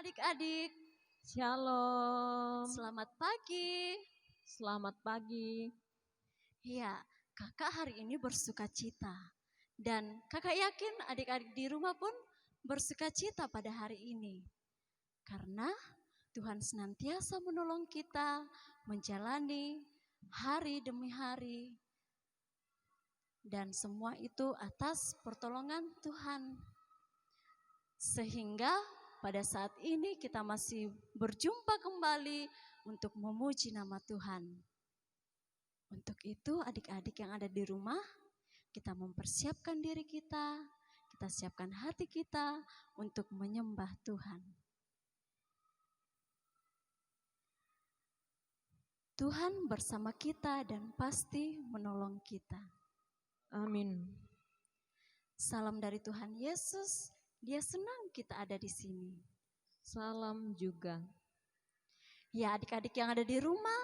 adik-adik. Shalom. Selamat pagi. Selamat pagi. Ya, kakak hari ini bersuka cita. Dan kakak yakin adik-adik di rumah pun bersuka cita pada hari ini. Karena Tuhan senantiasa menolong kita menjalani hari demi hari. Dan semua itu atas pertolongan Tuhan. Sehingga pada saat ini kita masih berjumpa kembali untuk memuji nama Tuhan. Untuk itu adik-adik yang ada di rumah, kita mempersiapkan diri kita siapkan hati kita untuk menyembah Tuhan. Tuhan bersama kita dan pasti menolong kita. Amin. Salam dari Tuhan Yesus, Dia senang kita ada di sini. Salam juga. Ya, adik-adik yang ada di rumah,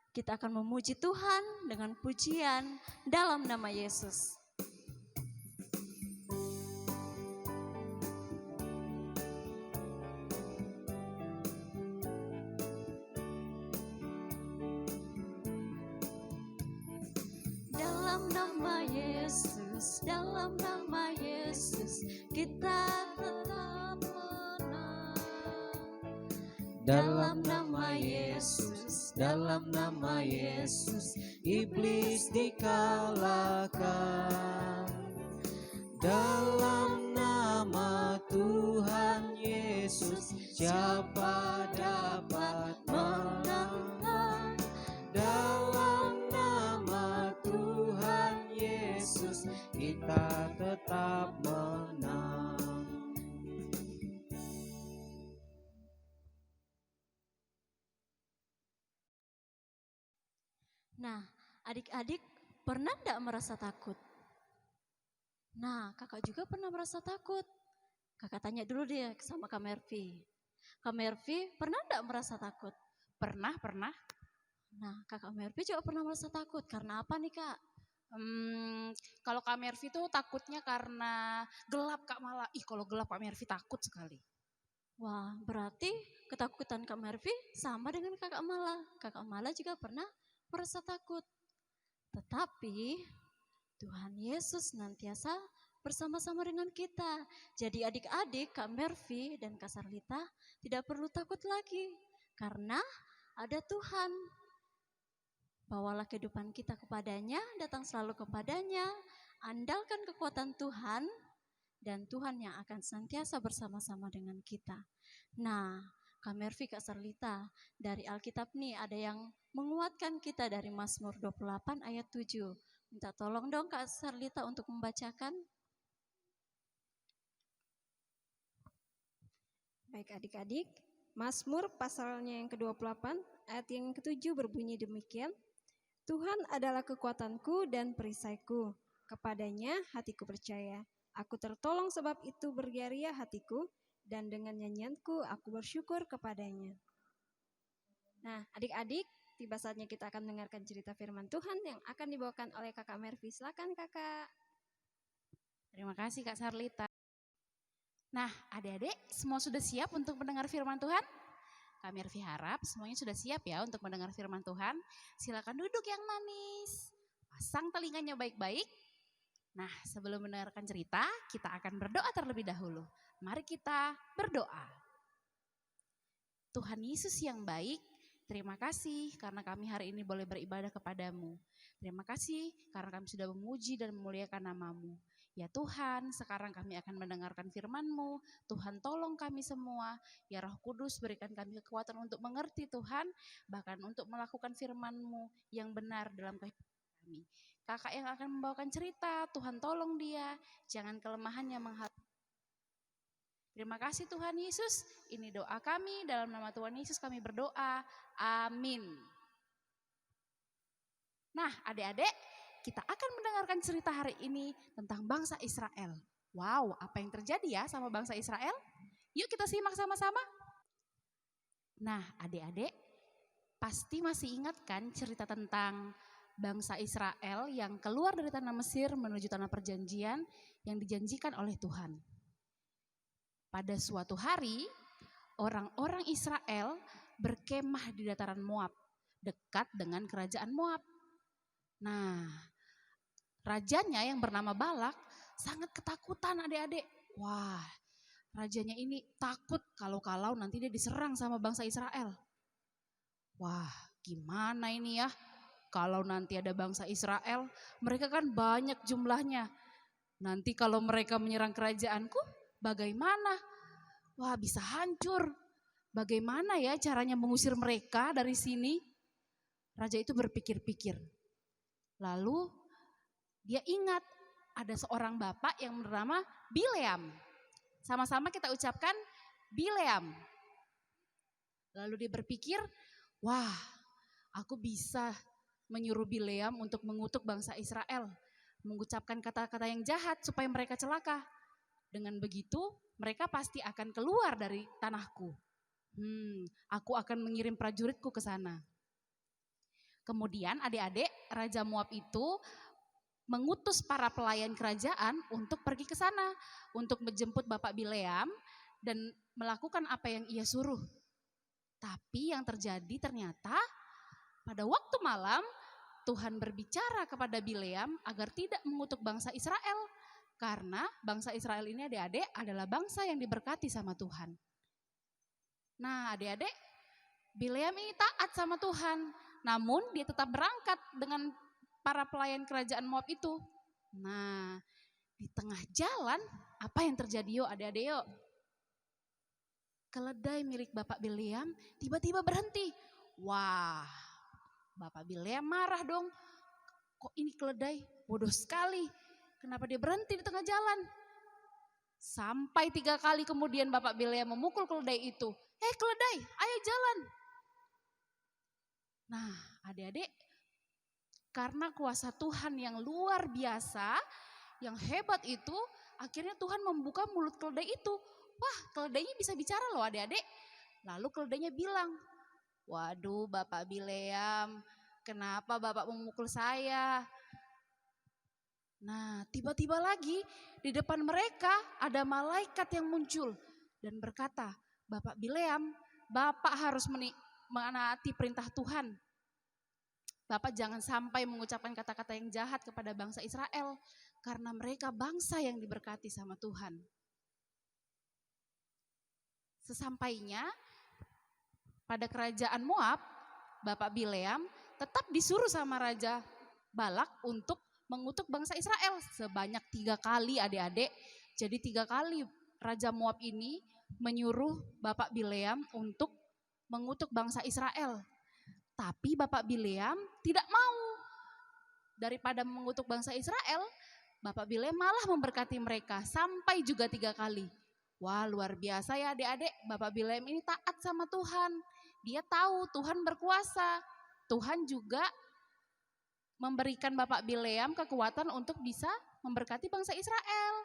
kita akan memuji Tuhan dengan pujian dalam nama Yesus. Dalam nama Yesus, dalam nama Yesus, kita tetap menang. Dalam nama Yesus, dalam nama Yesus, iblis dikalahkan. Dalam nama Tuhan Yesus, siapa dapat menang? Dalam nama Tuhan Yesus, kita tetap menang. Nah, adik-adik pernah enggak merasa takut? Nah, kakak juga pernah merasa takut. Kakak tanya dulu deh sama Kak Mervi. Kak Mervi pernah enggak merasa takut? Pernah. Nah, kakak Mervi juga pernah merasa takut. Karena apa nih Kak? Kalau Kak Mervi tuh takutnya karena gelap Kak malah. Kalau gelap Kak Mervi takut sekali. Wah, berarti ketakutan Kak Mervi sama dengan kakak Mala. Kakak Mala juga pernah merasa takut. Tetapi Tuhan Yesus senantiasa bersama-sama dengan kita. Jadi adik-adik, Kak Mervi dan Kak Sarlita tidak perlu takut lagi. Karena ada Tuhan. Bawalah kehidupan kita kepadanya, datang selalu kepadanya. Andalkan kekuatan Tuhan. Dan Tuhan yang akan senantiasa bersama-sama dengan kita. Nah, Kak Mervi, Kak Sarlita, dari Alkitab nih ada yang menguatkan kita dari Mazmur 28 ayat 7. Minta tolong dong Kak Sarlita untuk membacakan. Baik adik-adik, Mazmur pasalnya yang ke-28 ayat yang ke-7 berbunyi demikian. Tuhan adalah kekuatanku dan perisaiku, kepadanya hatiku percaya. Aku tertolong sebab itu bergeria hatiku, dan dengan nyanyianku aku bersyukur kepadanya. Nah adik-adik, tiba saatnya kita akan mendengarkan cerita firman Tuhan yang akan dibawakan oleh kakak Mervi. Silakan kakak. Terima kasih Kak Sarlita. Nah adik-adik semua sudah siap untuk mendengar firman Tuhan? Kak Mervi harap semuanya sudah siap ya untuk mendengar firman Tuhan. Silakan duduk yang manis, pasang telinganya baik-baik. Nah sebelum mendengarkan cerita, kita akan berdoa terlebih dahulu. Mari kita berdoa. Tuhan Yesus yang baik, terima kasih karena kami hari ini boleh beribadah kepadamu. Terima kasih karena kami sudah memuji dan memuliakan nama-Mu. Ya Tuhan, sekarang kami akan mendengarkan firman-Mu. Tuhan tolong kami semua. Ya Roh Kudus berikan kami kekuatan untuk mengerti Tuhan. Bahkan untuk melakukan firman-Mu yang benar dalam kehidupan kami. Kakak yang akan membawakan cerita, Tuhan tolong dia. Jangan kelemahannya menghalangi. Terima kasih Tuhan Yesus. Ini doa kami, dalam nama Tuhan Yesus kami berdoa. Amin. Nah adik-adik, kita akan mendengarkan cerita hari ini tentang bangsa Israel. Wow, apa yang terjadi ya sama bangsa Israel? Yuk kita simak sama-sama. Nah adik-adik, pasti masih ingat kan cerita tentang bangsa Israel yang keluar dari tanah Mesir menuju tanah perjanjian yang dijanjikan oleh Tuhan. Pada suatu hari, orang-orang Israel berkemah di dataran Moab, dekat dengan kerajaan Moab. Nah, rajanya yang bernama Balak sangat ketakutan adik-adik. Wah, rajanya ini takut kalau-kalau nanti dia diserang sama bangsa Israel. Wah, gimana ini ya? Kalau nanti ada bangsa Israel, mereka kan banyak jumlahnya. Nanti kalau mereka menyerang kerajaanku, bagaimana? Wah, bisa hancur. Bagaimana ya caranya mengusir mereka dari sini? Raja itu berpikir-pikir. Lalu dia ingat ada seorang bapak yang bernama Bileam. Sama-sama kita ucapkan Bileam. Lalu dia berpikir, wah, aku bisa menyuruh Bileam untuk mengutuk bangsa Israel, mengucapkan kata-kata yang jahat supaya mereka celaka. Dengan begitu, mereka pasti akan keluar dari tanahku. Aku akan mengirim prajuritku ke sana. Kemudian adik-adik, Raja Moab itu mengutus para pelayan kerajaan untuk pergi ke sana, untuk menjemput Bapak Bileam dan melakukan apa yang ia suruh. Tapi yang terjadi ternyata pada waktu malam Tuhan berbicara kepada Bileam agar tidak mengutuk bangsa Israel. Karena bangsa Israel ini adik-adik adalah bangsa yang diberkati sama Tuhan. Nah adik-adik, Bileam ini taat sama Tuhan. Namun dia tetap berangkat dengan para pelayan kerajaan Moab itu. Nah di tengah jalan apa yang terjadi yuk adik-adik yuk? Keledai milik Bapak Bileam tiba-tiba berhenti. Wah, Bapak Bileam marah dong. Kok ini keledai bodoh sekali. Kenapa dia berhenti di tengah jalan? Sampai 3 kali kemudian Bapak Bileam memukul keledai itu. Keledai, ayo jalan. Nah adik-adik, karena kuasa Tuhan yang luar biasa, yang hebat itu, akhirnya Tuhan membuka mulut keledai itu. Wah, keledainya bisa bicara loh adik-adik. Lalu keledainya bilang, waduh Bapak Bileam, kenapa Bapak memukul saya? Nah tiba-tiba lagi di depan mereka ada malaikat yang muncul dan berkata, Bapak Bileam, Bapak harus menaati perintah Tuhan. Bapak jangan sampai mengucapkan kata-kata yang jahat kepada bangsa Israel, karena mereka bangsa yang diberkati sama Tuhan. Sesampainya pada kerajaan Moab, Bapak Bileam tetap disuruh sama Raja Balak untuk mengutuk bangsa Israel sebanyak 3 kali adik-adik. Jadi 3 kali Raja Moab ini menyuruh Bapak Bileam untuk mengutuk bangsa Israel. Tapi Bapak Bileam tidak mau. Daripada mengutuk bangsa Israel, Bapak Bileam malah memberkati mereka sampai juga 3 kali. Wah luar biasa ya adik-adik, Bapak Bileam ini taat sama Tuhan. Dia tahu Tuhan berkuasa. Tuhan juga memberikan Bapak Bileam kekuatan untuk bisa memberkati bangsa Israel.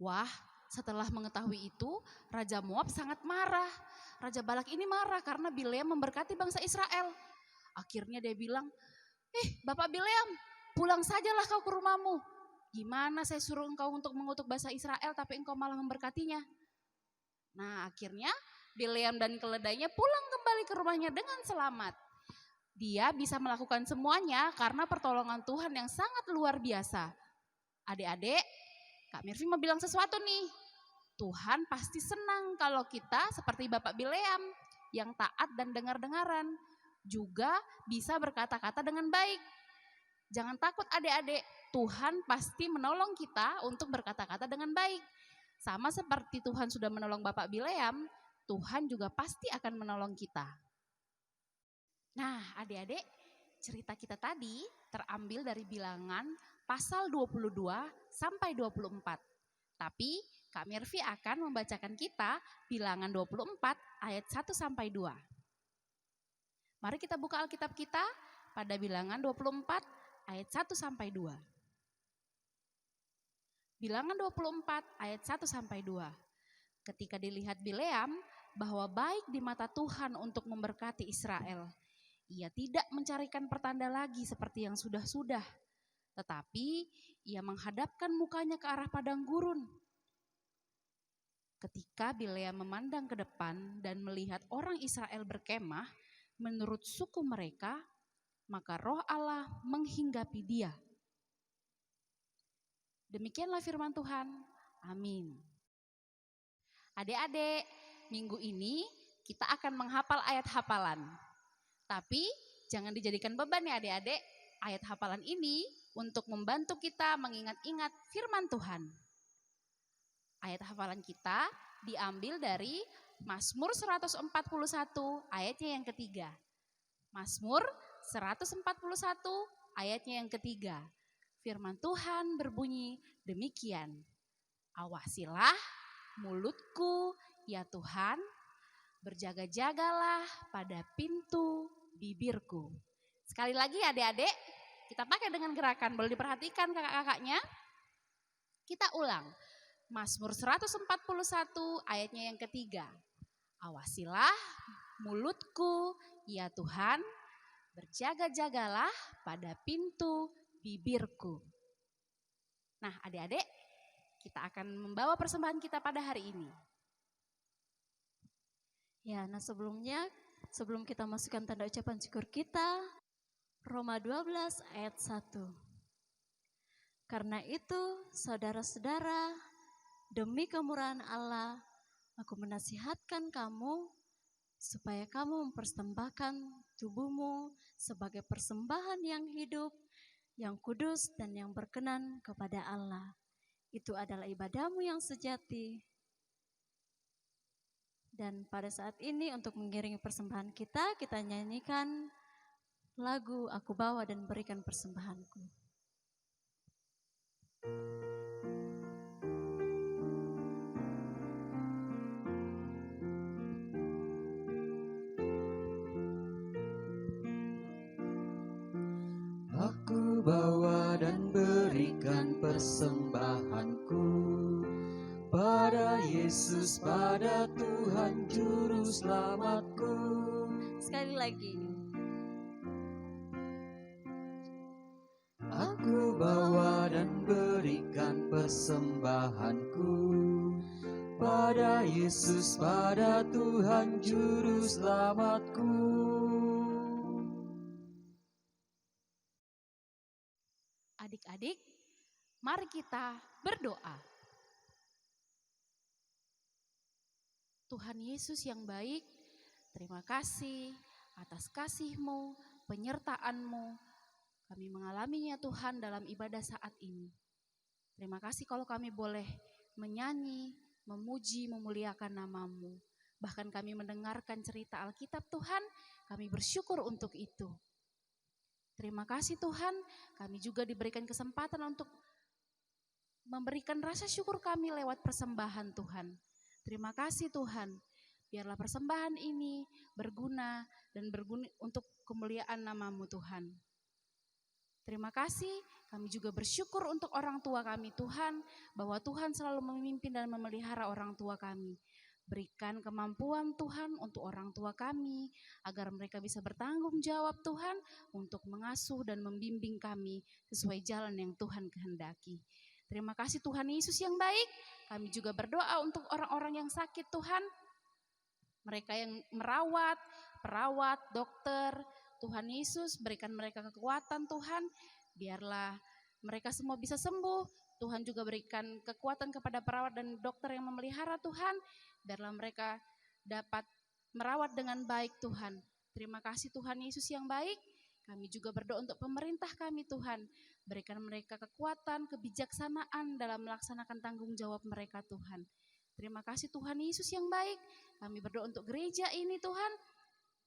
Wah, setelah mengetahui itu, Raja Moab sangat marah. Raja Balak ini marah karena Bileam memberkati bangsa Israel. Akhirnya dia bilang, Bapak Bileam, pulang sajalah kau ke rumahmu. Gimana saya suruh engkau untuk mengutuk bangsa Israel tapi engkau malah memberkatinya. Nah akhirnya Bileam dan keledainya pulang kembali ke rumahnya dengan selamat. Dia bisa melakukan semuanya karena pertolongan Tuhan yang sangat luar biasa. Adik-adik, Kak Mirvi mau bilang sesuatu nih. Tuhan pasti senang kalau kita seperti Bapak Bileam yang taat dan dengar-dengaran. Juga bisa berkata-kata dengan baik. Jangan takut adik-adik, Tuhan pasti menolong kita untuk berkata-kata dengan baik. Sama seperti Tuhan sudah menolong Bapak Bileam, Tuhan juga pasti akan menolong kita. Nah adik-adik, cerita kita tadi terambil dari Bilangan pasal 22 sampai 24. Tapi Kak Mirvi akan membacakan kita Bilangan 24 ayat 1 sampai 2. Mari kita buka Alkitab kita pada Bilangan 24 ayat 1 sampai 2. Bilangan 24 ayat 1 sampai 2. Ketika dilihat Bileam bahwa baik di mata Tuhan untuk memberkati Israel, ia tidak mencarikan pertanda lagi seperti yang sudah-sudah, tetapi ia menghadapkan mukanya ke arah padang gurun. Ketika Bilea memandang ke depan dan melihat orang Israel berkemah menurut suku mereka, maka roh Allah menghinggapi dia. Demikianlah firman Tuhan. Amin. Adik-adik, minggu ini kita akan menghafal ayat hafalan. Tapi jangan dijadikan beban ya adik-adik. Ayat hafalan ini untuk membantu kita mengingat-ingat firman Tuhan. Ayat hafalan kita diambil dari Mazmur 141 ayatnya yang ketiga. Mazmur 141 ayatnya yang ketiga. Firman Tuhan berbunyi demikian. Awasilah mulutku ya Tuhan, berjaga-jagalah pada pintu bibirku. Sekali lagi adik-adik, kita pakai dengan gerakan, boleh diperhatikan kakak-kakaknya. Kita ulang. Mazmur 141 ayatnya yang ketiga. Awasilah mulutku ya Tuhan, berjaga-jagalah pada pintu bibirku. Nah adik-adik, kita akan membawa persembahan kita pada hari ini. Ya, nah sebelum kita masukkan tanda ucapan syukur kita, Roma 12 ayat 1. Karena itu, saudara-saudara, demi kemurahan Allah, aku menasihatkan kamu supaya kamu mempersembahkan tubuhmu sebagai persembahan yang hidup, yang kudus dan yang berkenan kepada Allah. Itu adalah ibadahmu yang sejati. Dan pada saat ini untuk mengiringi persembahan kita nyanyikan lagu Aku Bawa dan Berikan Persembahanku. Aku bawa dan berikan persembahanku pada Yesus, pada Tuhan Juru Selamatku. Sekali lagi. Aku bawa dan berikan persembahanku pada Yesus, pada Tuhan Juru Selamatku. Adik-adik, mari kita berdoa. Tuhan Yesus yang baik, terima kasih atas kasih-Mu, penyertaan-Mu. Kami mengalaminya Tuhan dalam ibadah saat ini. Terima kasih kalau kami boleh menyanyi, memuji, memuliakan nama-Mu. Bahkan kami mendengarkan cerita Alkitab Tuhan, kami bersyukur untuk itu. Terima kasih Tuhan, kami juga diberikan kesempatan untuk memberikan rasa syukur kami lewat persembahan Tuhan. Terima kasih Tuhan, biarlah persembahan ini berguna dan berguna untuk kemuliaan nama-Mu Tuhan. Terima kasih, kami juga bersyukur untuk orang tua kami Tuhan, bahwa Tuhan selalu memimpin dan memelihara orang tua kami. Berikan kemampuan Tuhan untuk orang tua kami, agar mereka bisa bertanggung jawab Tuhan untuk mengasuh dan membimbing kami sesuai jalan yang Tuhan kehendaki. Terima kasih Tuhan Yesus yang baik, kami juga berdoa untuk orang-orang yang sakit Tuhan, mereka yang merawat, perawat, dokter, Tuhan Yesus berikan mereka kekuatan Tuhan, biarlah mereka semua bisa sembuh. Tuhan juga berikan kekuatan kepada perawat dan dokter yang memelihara Tuhan, biarlah mereka dapat merawat dengan baik Tuhan. Terima kasih Tuhan Yesus yang baik, kami juga berdoa untuk pemerintah kami Tuhan, berikan mereka kekuatan, kebijaksanaan dalam melaksanakan tanggung jawab mereka Tuhan. Terima kasih Tuhan Yesus yang baik, kami berdoa untuk gereja ini Tuhan.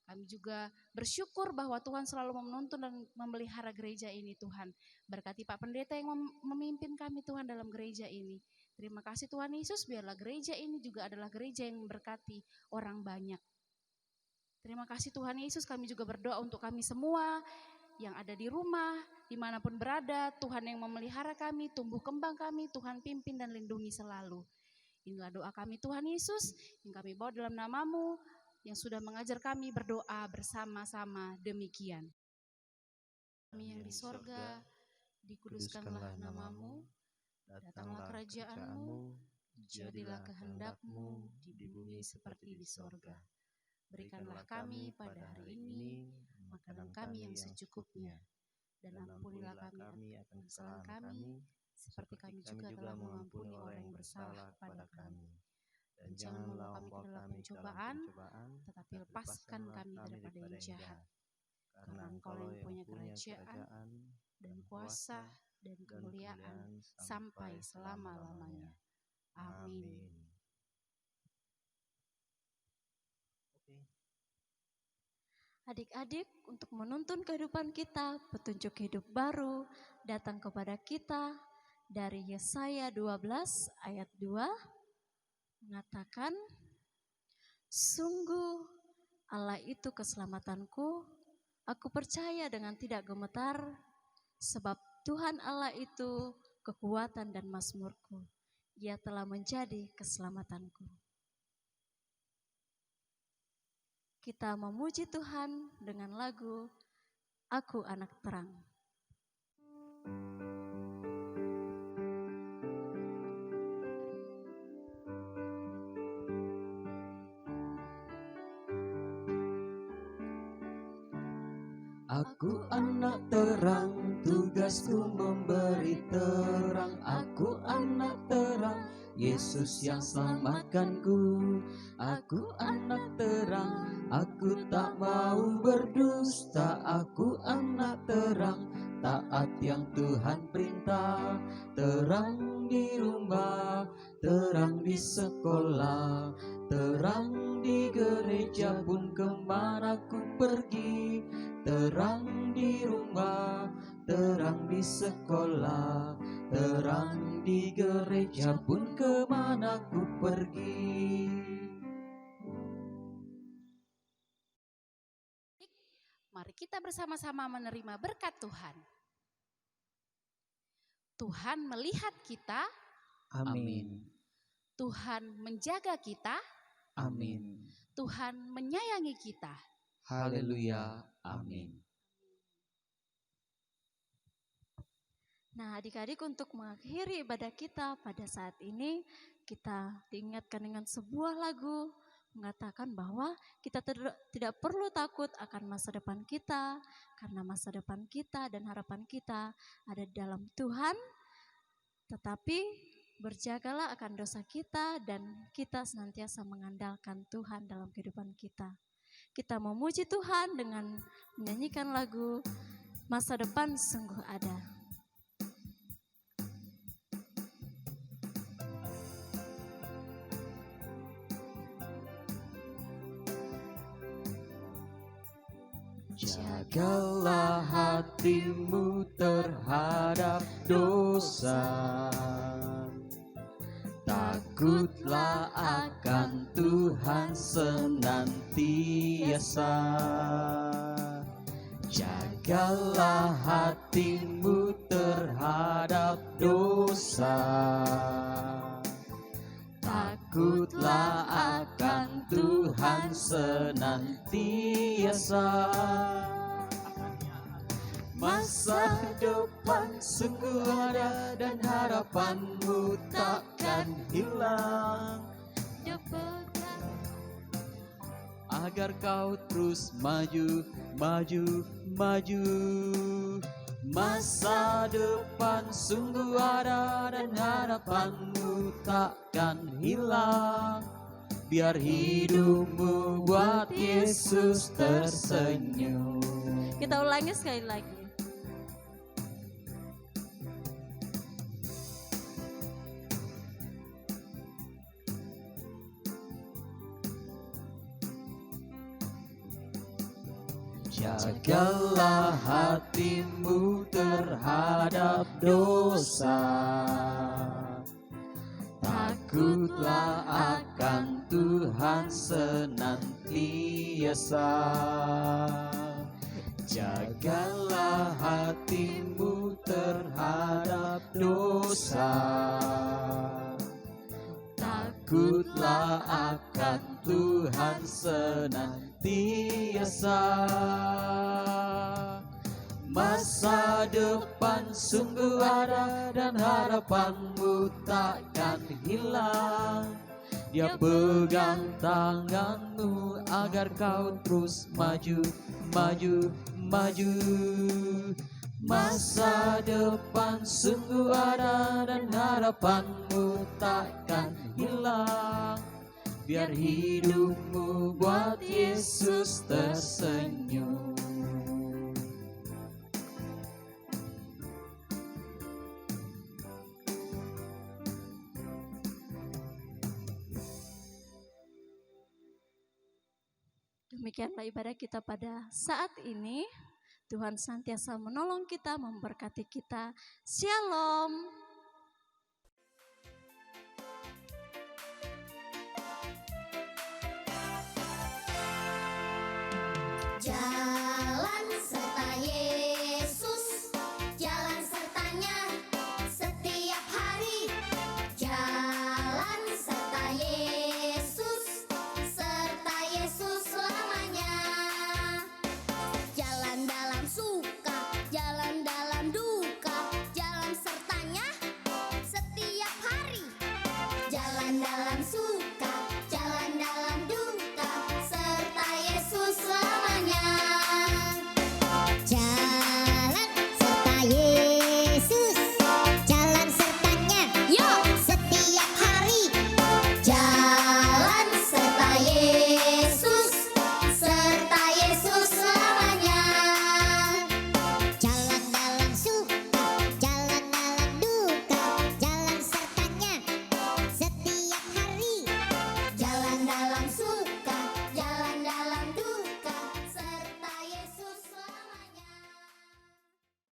Kami juga bersyukur bahwa Tuhan selalu menuntun dan memelihara gereja ini Tuhan. Berkati Pak Pendeta yang memimpin kami Tuhan dalam gereja ini. Terima kasih Tuhan Yesus, biarlah gereja ini juga adalah gereja yang memberkati orang banyak. Terima kasih Tuhan Yesus, kami juga berdoa untuk kami semua yang ada di rumah, dimanapun berada, Tuhan yang memelihara kami, tumbuh kembang kami, Tuhan pimpin dan lindungi selalu. Inilah doa kami Tuhan Yesus, yang kami bawa dalam nama-Mu, yang sudah mengajar kami berdoa bersama-sama demikian. Kami yang di sorga, dikuduskanlah nama-Mu, datanglah kerajaan-Mu, Jadilah kehendak-Mu di bumi seperti di sorga. Berikanlah kami pada hari ini makanan kami yang secukupnya, dan ampunilah kami akan kesalahan kami, seperti kami juga telah mengampuni orang yang bersalah kepada kami. Dan jangan membawa kami ke dalam pencobaan, tetapi lepaskan kami daripada yang jahat. Karena Engkau yang punya kerajaan, dan kuasa, dan kemuliaan, sampai selama-lamanya. Amin. Adik-adik, untuk menuntun kehidupan kita, petunjuk hidup baru datang kepada kita dari Yesaya 12 ayat 2 mengatakan, sungguh Allah itu keselamatanku, aku percaya dengan tidak gemetar, sebab Tuhan Allah itu kekuatan dan mazmurku. Ia telah menjadi keselamatanku. Kita memuji Tuhan dengan lagu Aku Anak Terang. Aku anak terang, tugasku memberi terang. Aku anak terang, Yesus yang selamatkanku. Aku anak terang, aku tak mau berdusta. Aku anak terang, taat yang Tuhan perintah. Terang di rumah, terang di sekolah, terang di gereja pun kemana ku pergi. Terang di rumah, terang di sekolah, terang di gereja pun kemana ku pergi. Mari kita bersama-sama menerima berkat Tuhan. Tuhan melihat kita. Amin. Tuhan menjaga kita. Amin. Tuhan menyayangi kita. Haleluya. Amin. Nah, adik-adik, untuk mengakhiri ibadah kita pada saat ini, kita diingatkan dengan sebuah lagu mengatakan bahwa kita tidak perlu takut akan masa depan kita, karena masa depan kita dan harapan kita ada di dalam Tuhan. Tetapi berjagalah akan dosa kita dan kita senantiasa mengandalkan Tuhan dalam kehidupan kita. Kita memuji Tuhan dengan menyanyikan lagu Masa Depan Sungguh Ada. Jagalah hatimu terhadap dosa. Takutlah akan Tuhan senantiasa. Jagalah hatimu terhadap dosa. Takutlah akan Tuhan senantiasa. Masa depan sungguh ada dan harapanmu takkan hilang. Agar kau terus maju, maju, maju. Masa depan sungguh ada dan harapanmu takkan hilang. Biar hidupmu buat Yesus tersenyum. Kita ulangi sekali lagi. Jagalah hatimu terhadap dosa. Takutlah akan Tuhan senantiasa. Jagalah hatimu terhadap dosa. Takutlah akan Tuhan senantiasa. Masa depan sungguh ada dan harapanmu takkan hilang. Dia pegang tanganmu agar kau terus maju, maju, maju. Masa depan sungguh ada dan harapanmu takkan hilang. Biar hidupmu buat Yesus tersenyum. Demikianlah ibadah kita pada saat ini. Tuhan senantiasa menolong kita, memberkati kita. Shalom.